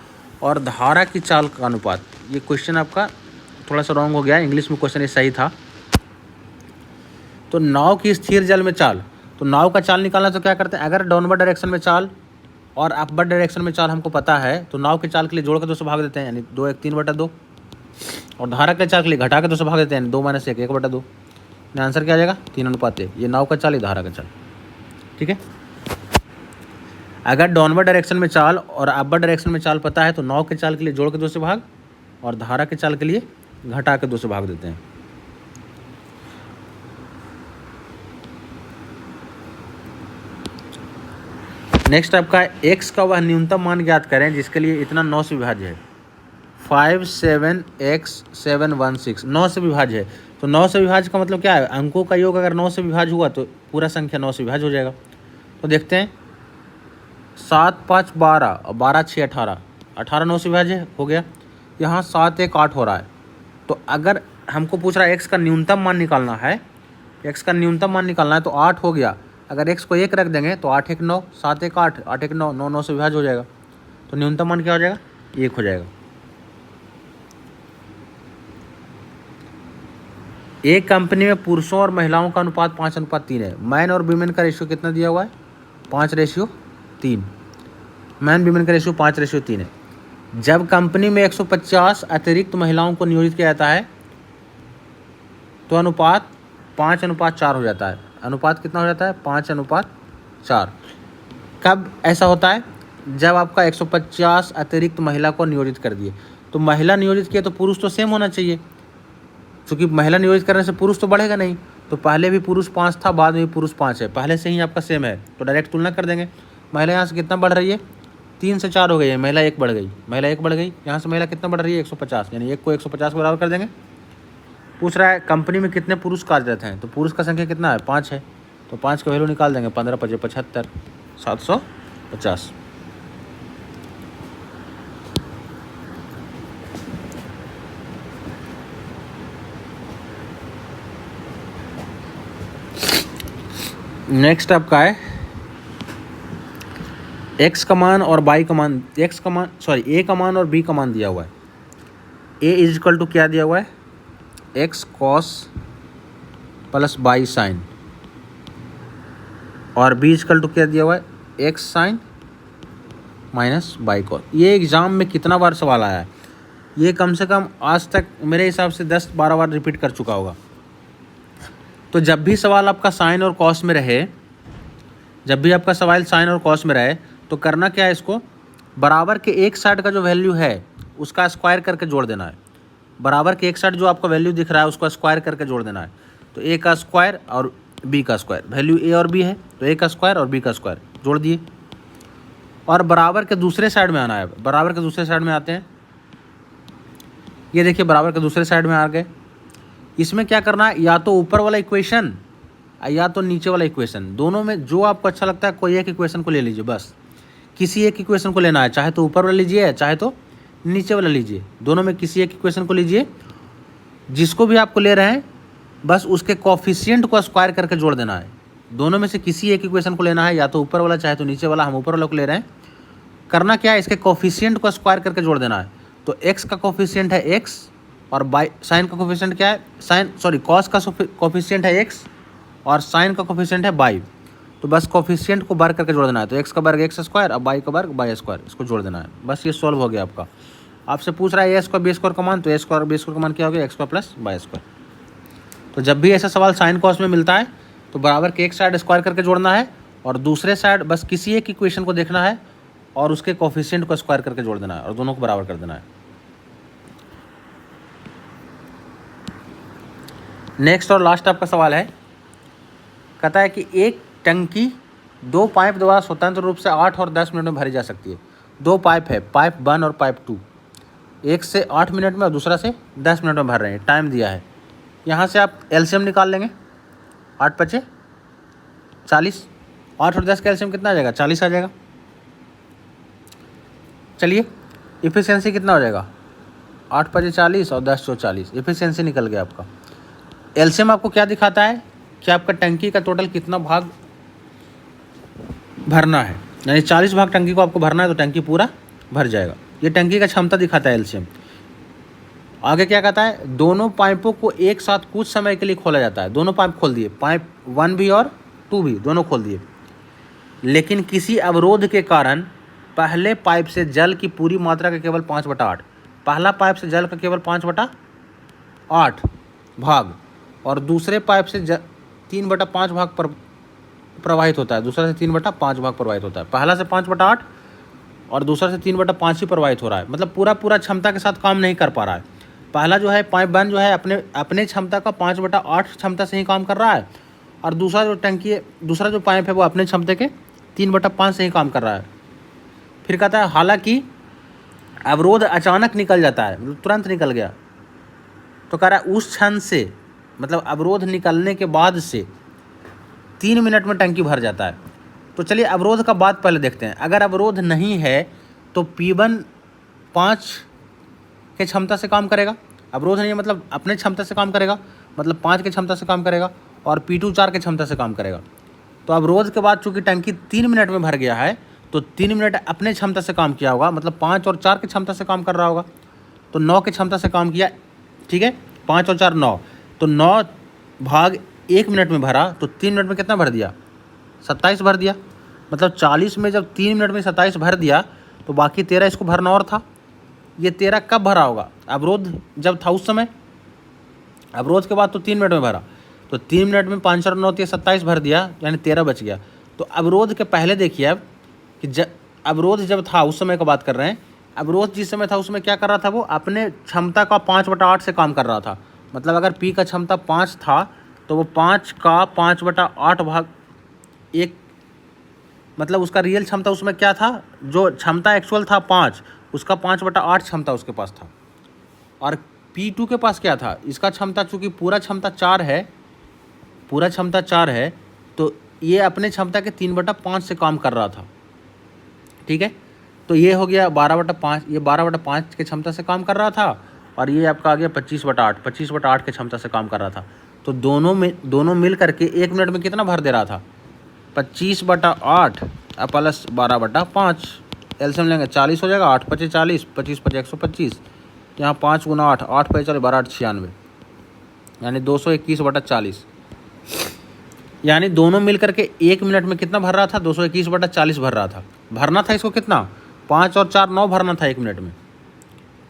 और धारा की चाल का अनुपात। ये क्वेश्चन आपका थोड़ा सा रॉन्ग हो गया, इंग्लिश में क्वेश्चन ये सही था। तो नाव की स्थिर जल में चाल, तो नाव का चाल निकालना तो क्या करते हैं, अगर डाउनवर्ड डायरेक्शन में चाल और अपर डायरेक्शन में चाल हमको पता है तो नाव के चाल के लिए जोड़ के 2 से भाग देते हैं, यानी 2 1 3/2, और धारा के चाल के लिए घटा के 2 से भाग देते हैं, 2 - 1 1/2। आंसर क्या आ जाएगा, 3:1। ये नाव का चाल, ये धारा का चाल। ठीक है, अगर डाउनवर्ड डायरेक्शन में चाल और अपर डायरेक्शन में चाल पता है तो नाव के चाल के लिए जोड़ के 2 से भाग, और धारा के चाल के लिए घटा के 2 से भाग देते हैं। नेक्स्ट आपका x का वह न्यूनतम मान ज्ञात करें जिसके लिए इतना 9 से विभाज्य है। 57x716 9 से विभाज्य है। तो 9 से विभाज्य का मतलब क्या है, अंकों का योग अगर 9 से विभाज्य हुआ तो पूरा संख्या 9 से विभाज्य हो जाएगा। तो देखते हैं, 7 5 12 और 12 6 18, 18 9 से विभाज्य हो गया। यहाँ 7 1 8 हो रहा है। तो अगर हमको पूछ रहा है x का न्यूनतम मान निकालना है, x का न्यूनतम मान निकालना है तो 8 हो गया। अगर x को 1 रख देंगे तो 8 1 9, 7 1 8, 8 1 9, 9 9 से विभाज्य हो जाएगा। तो न्यूनतम मान क्या हो जाएगा, 1 हो जाएगा। एक कंपनी में पुरुषों और महिलाओं का अनुपात 5:3 है। मैन और वीमेन का रेशियो कितना दिया हुआ है, 5:3। मैन वीमेन का रेशियो 5:3 है। जब कंपनी में 150 अतिरिक्त महिलाओं को नियोजित किया जाता है तो अनुपात 5:4 हो जाता है। अनुपात कितना हो जाता है, 5:4। कब ऐसा होता है, जब आपका 150 अतिरिक्त महिला को नियोजित कर दिए। तो महिला नियोजित किए तो पुरुष तो सेम होना चाहिए, क्योंकि महिला नियोजित करने से पुरुष तो बढ़ेगा नहीं। तो पहले भी पुरुष 5 था, बाद में भी पुरुष 5 है, पहले से ही आपका सेम है, तो डायरेक्ट तुलना कर देंगे। महिला यहाँ से कितना बढ़ रही है, 3 से 4 हो गई है, महिला 1 बढ़ गई, महिला 1 बढ़ गई। यहाँ से महिला कितना बढ़ रही है, 150, यानी 1 को 150 के बराबर कर देंगे। पूछ रहा है कंपनी में कितने पुरुष कार्यरत हैं, तो पुरुष का संख्या कितना है, 5 है। तो 5 का वैल्यू निकाल देंगे, 15 × 5 = 75, 750। नेक्स्ट आपका है x का मान और y का मान, a का मान और b का मान दिया हुआ है। a = क्या दिया हुआ है, x cos + y sin, और b = क्या दिया हुआ है, x sin - y cos। ये एग्ज़ाम में कितना बार सवाल आया है, ये कम से कम आज तक मेरे हिसाब से 10-12 बार रिपीट कर चुका होगा। तो जब भी सवाल आपका साइन और कॉस में रहे, जब भी आपका सवाल साइन और कॉस में रहे, तो करना क्या है, इसको बराबर के एक साइड का जो वैल्यू है उसका स्क्वायर करके जोड़ देना है। बराबर के एक साइड जो आपका वैल्यू दिख रहा है उसको स्क्वायर करके जोड़ देना है। तो ए का स्क्वायर और बी का स्क्वायर, वैल्यू ए और बी है तो ए का स्क्वायर और बी का स्क्वायर जोड़ दिए। और बराबर के दूसरे साइड में आना है। बराबर के दूसरे साइड में आते हैं, ये देखिए बराबर के दूसरे साइड में आ गए। इसमें क्या करना है, या तो ऊपर वाला इक्वेशन या तो नीचे वाला इक्वेशन, दोनों में जो आपको अच्छा लगता है कोई एक इक्वेशन को ले लीजिए। बस किसी एक इक्वेशन को लेना है, चाहे तो ऊपर वाला लीजिए चाहे तो नीचे वाला लीजिए, दोनों में किसी एक इक्वेशन को लीजिए। जिसको भी आपको ले रहे हैं बस उसके कोफिशिएंट को स्क्वायर करके जोड़ देना है। दोनों में से किसी एक इक्वेशन को लेना है, या तो ऊपर वाला चाहे तो नीचे वाला। हम ऊपर वाला को ले रहे हैं। करना क्या है, इसके कोफिशिएंट को स्क्वायर करके जोड़ देना है। तो x का कोफिशिएंट है x और बाई साइन का कोफिशिएंट क्या है, कॉस का कोफिशिएंट है x और साइन का कोफिशिएंट है बाई। तो बस कोफिशिएंट को वर्ग करके जोड़ देना है। तो x का वर्ग x स्क्वायर और बाई का वर्ग बाई स्क्वायर, इसको जोड़ देना है। बस ये सॉल्व हो गया आपका। आपसे पूछ रहा है ए स्क्वायर बी स्क्वायर का मान, तो ए स्क्वायर बी स्क्वायर का मान क्या हो गया, x square plus by square. तो जब भी ऐसा सवाल साइन कॉस में मिलता है तो बराबर के एक साइड स्क्वायर करके जोड़ना है और दूसरे साइड बस किसी एक इक्वेशन को देखना है और उसके कोफिशिएंट को स्क्वायर करके जोड़ देना है और दोनों को बराबर कर देना है। नेक्स्ट और लास्ट आपका सवाल है, कहता है कि एक टंकी 2 पाइप द्वारा स्वतंत्र रूप से 8 और 10 मिनट में भरी जा सकती है। 2 पाइप है, पाइप 1 और पाइप 2, एक से 8 मिनट में और दूसरा से 10 मिनट में भर रहे हैं। टाइम दिया है। यहाँ से आप एलसीएम निकाल लेंगे। 8 पचे 40, 8 और 10 का एलसीएम कितना आ जाएगा, 40 आ जाएगा। चलिए इफिशियंसी कितना हो जाएगा, 8 पचे 40 और 10 चौ 40, इफिशियंसी निकल गया आपका। एलसीएम आपको क्या दिखाता है कि आपका टंकी का टोटल कितना भाग भरना है, यानी 40 भाग टंकी को आपको भरना है तो टंकी पूरा भर जाएगा। ये टंकी का क्षमता दिखाता है एलसीएम। आगे क्या कहता है, दोनों पाइपों को एक साथ कुछ समय के लिए खोला जाता है। दोनों पाइप खोल दिए, पाइप 1 भी और 2 भी, दोनों खोल दिए। लेकिन किसी अवरोध के कारण पहले पाइप से जल की पूरी मात्रा का केवल 5/8, पहला पाइप से जल का केवल 5/8 भाग और दूसरे पाइप से 3/5 भाग पर प्रवाहित होता है। दूसरा से 3/5 भाग प्रवाहित होता है। पहला से 5/8 और दूसरा से 3/5 ही प्रवाहित हो रहा है। मतलब पूरा क्षमता के साथ काम नहीं कर पा रहा है। पहला जो है पाइप 1 जो है अपने क्षमता का 5/8 क्षमता से ही काम कर रहा है और दूसरा जो टंकी है, दूसरा जो पाइप है वो अपने क्षमता के 3/5 से ही काम कर रहा है। फिर कहता है हालांकि अवरोध अचानक निकल जाता है, मतलब तुरंत निकल गया, तो कह रहा है उस क्षण से, मतलब अवरोध निकलने के बाद से 3 मिनट में टंकी भर जाता है। तो चलिए अवरोध का बात पहले देखते हैं। अगर अवरोध नहीं है तो P1 5 के क्षमता से काम करेगा। अवरोध नहीं है मतलब अपने क्षमता से काम करेगा, मतलब 5 के क्षमता से काम करेगा और P2 4 के क्षमता से काम करेगा। तो अवरोध के बाद चूँकि टंकी 3 मिनट में भर गया है तो 3 मिनट अपने क्षमता से काम किया होगा, मतलब 5 और 4 के क्षमता से काम कर रहा होगा। तो 9 के क्षमता से काम किया, ठीक है, 5 और 4 9, तो 9 भाग 1 मिनट में भरा तो 3 मिनट में कितना भर दिया, 27 भर दिया। मतलब 40 में जब 3 मिनट में 27 भर दिया तो बाकी 13 इसको भरना और था। ये 13 कब भरा होगा, अवरोध जब था उस समय। अवरोध के बाद तो 3 मिनट में भरा, तो 3 मिनट में 5 और 9 27 भर दिया, यानी 13 बच गया। तो अवरोध के पहले देखिए अब कि अवरोध जब था उस समय का बात कर रहे हैं। अवरोध जिस समय था उसमें क्या कर रहा था, वो अपने क्षमता का 5/8 से काम कर रहा था। मतलब अगर P का क्षमता 5 था तो वो 5 का 5/8 भाग 1, मतलब उसका रियल क्षमता उसमें क्या था, जो क्षमता एक्चुअल था 5, उसका 5/8 क्षमता उसके पास था। और P2 के पास क्या था, इसका क्षमता चूँकि पूरा क्षमता 4 है, पूरा क्षमता 4 है, तो ये अपने क्षमता के 3/5 से काम कर रहा था। ठीक है, तो ये हो गया 12/5, ये 12/5 के क्षमता से काम कर रहा था और ये आपका आ गया 25/8, 25/8 के क्षमता से काम कर रहा था। तो दोनों मिल करके 1 मिनट में कितना भर दे रहा था, 25/8 प्लस 12/5, एलसीएम लेंगे 40 हो जाएगा। 8 पचे 40, 25 पचे 125, यहाँ 5 × 8, 8 पचे 40, 12 8 96, यानी 221/40। यानी दोनों मिल करके 1 मिनट में कितना भर रहा था, 221/40 भर रहा था। भरना था इसको कितना, 5 और 4 9 भरना था 1 मिनट में।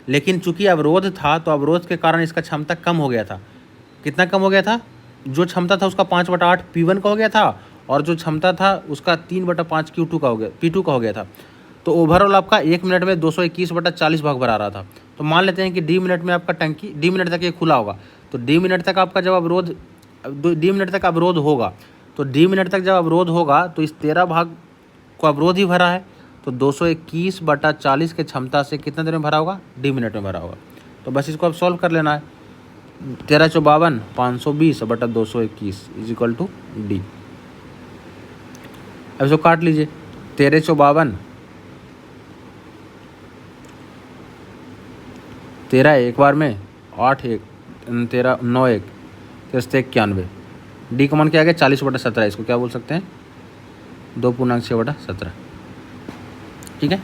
लेकिन चूंकि अवरोध था तो अवरोध के कारण इसका क्षमता कम हो गया था। कितना कम हो गया था? जो क्षमता था उसका 5/8 P1 का हो गया था और जो क्षमता था उसका 3/5 Q2 का हो गया, P2 का हो गया था। तो ओवरऑल आपका 1 मिनट में 221/40 भाग भरा रहा था। तो मान लेते हैं कि डी मिनट में आपका टंकी डी मिनट तक ये खुला होगा। तो डी मिनट तक आपका जब अवरोध डी मिनट तक अवरोध होगा, तो डी मिनट तक जब अवरोध होगा तो इस 13 भाग को अवरोध ही भरा है। तो 221/40 के क्षमता से कितना देर में भरा होगा? डी मिनट में भरा होगा। तो बस इसको अब सॉल्व कर लेना है। 13 × 52 520/221 इज इक्वल टू डी। अब इसको काट लीजिए। 13 × 52 13 एक बार में 8 1 13 9 1 91। डी का मान क्या आ गया? 40/17। इसको क्या बोल सकते हैं? 2.6/17। ठीक है।